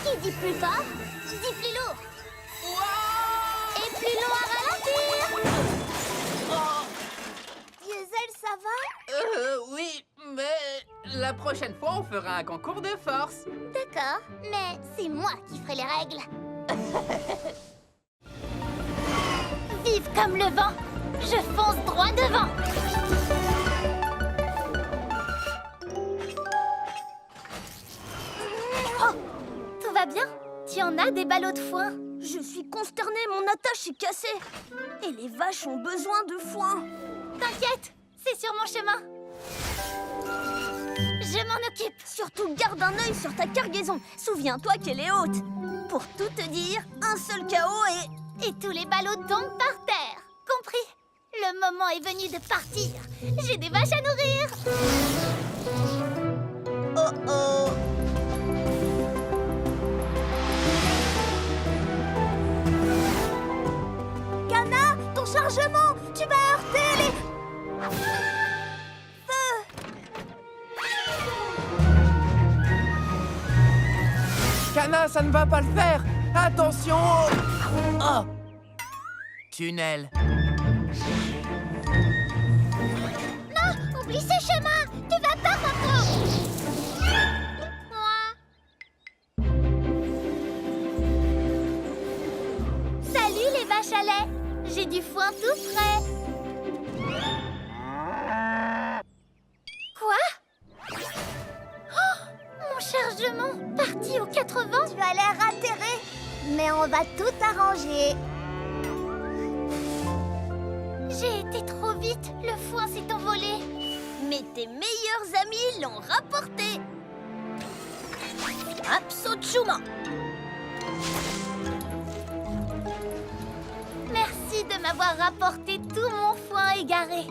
Qui dit plus fort, dit plus lourd. Wow! Et plus long à ralentir. Oh! Diesel, ça va? Oui, mais La prochaine fois, on fera un concours de force. D'accord, mais c'est moi qui ferai les règles. Vive comme le vent, je fonce droit devant. Oh, tout va bien? Tu en as des ballots de foin? Je suis consternée, mon attache est cassée. Et les vaches ont besoin de foin. T'inquiète, c'est sur mon chemin. Je m'en occupe. Surtout garde un œil sur ta cargaison. Souviens-toi qu'elle est haute. Pour tout te dire, un seul chaos et tous les ballots tombent par terre. Compris? Le moment est venu de partir. J'ai des vaches à nourrir. Oh oh. Kana, ton chargement, tu vas heurter les... Kana, ça ne va pas le faire. Attention. Oh. Tunnel. Non, oublie ce chemin. Tu vas pas, Coco. Salut les vaches à lait. J'ai du foin tout frais. Quoi? Oh, mon chargement parti aux 80. Tu as l'air atterré, mais on va tout arranger. J'ai été trop vite, le foin s'est envolé. Mais tes meilleurs amis l'ont rapporté. Absolument. Merci de m'avoir rapporté tout mon foin égaré.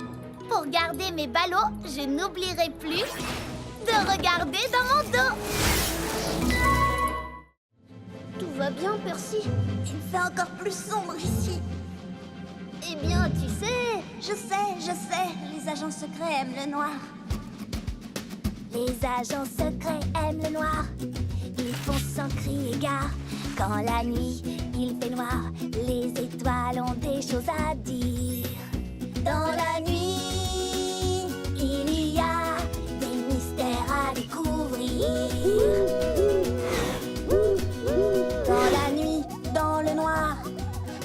Pour garder mes ballots, je n'oublierai plus de regarder dans mon dos. Tout va bien, Percy? Il fait encore plus sombre ici. Eh bien, tu sais, je sais, les agents secrets aiment le noir. Les agents secrets aiment le noir. Ils font sans crier gare. Quand la nuit, il fait noir, les étoiles ont des choses à dire. Dans la nuit, il y a des mystères à découvrir. Dans la nuit, dans le noir,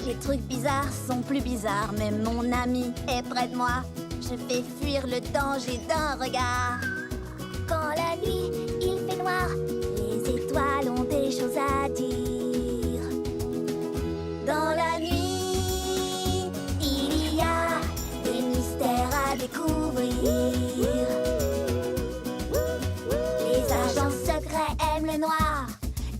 les trucs bizarres sont plus bizarres. Même mon ami est près de moi. Je fais fuir le danger d'un regard. Quand la nuit, il fait noir, les étoiles ont des choses à dire. Dans la nuit, il y a des mystères à découvrir. Les agents secrets aiment le noir.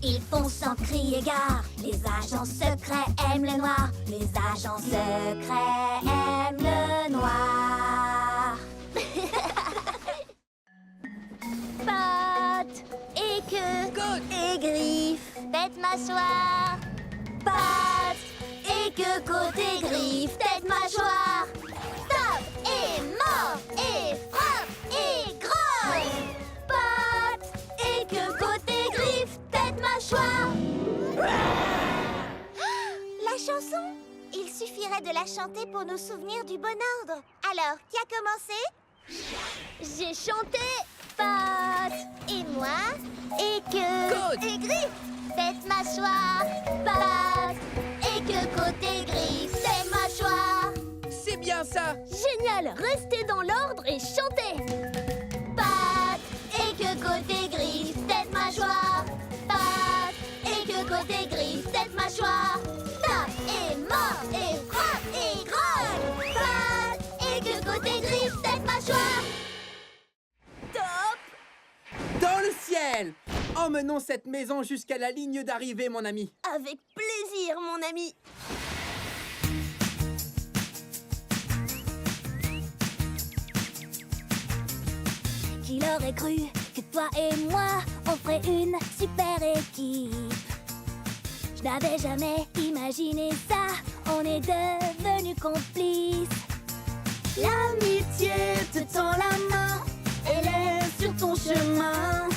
Ils font sans crier gare. Les agents secrets aiment le noir. Les agents secrets aiment le noir. Pattes et queue et griffes, tête mâchoire. Pattes et queue, côté griffes, tête mâchoire. Tape et mord et frappe et grogne. Pattes et queue, côté griffes, tête mâchoire. La chanson? Il suffirait de la chanter pour nous souvenir du bon ordre. Alors, qui a commencé? J'ai chanté Pattes et moi et queue et griffes, tête mâchoire. Pattes et queue, côté griffes, tête mâchoire. C'est bien ça. Génial, restez dans l'ordre et chantez. Pattes et queue, côté griffes, tête mâchoire. Pattes et queue, côté griffes, tête mâchoire. Tape et mord et frappe et grogne. Pattes et queue, côté griffes, tête mâchoire. Dans le ciel. Emmenons cette maison jusqu'à la ligne d'arrivée, mon ami. Avec plaisir, mon ami. Qui l'aurait cru que toi et moi, on ferait une super équipe. Je n'avais jamais imaginé ça, on est devenus complices. L'amitié te tend la main, elle est sur ton chemin.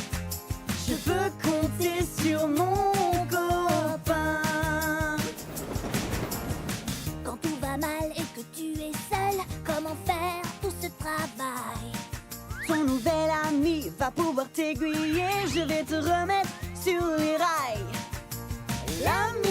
Je peux compter sur mon copain. Quand tout va mal et que tu es seul, comment faire tout ce travail? Ton nouvel ami va pouvoir t'aiguiller. Je vais te remettre sur les rails. La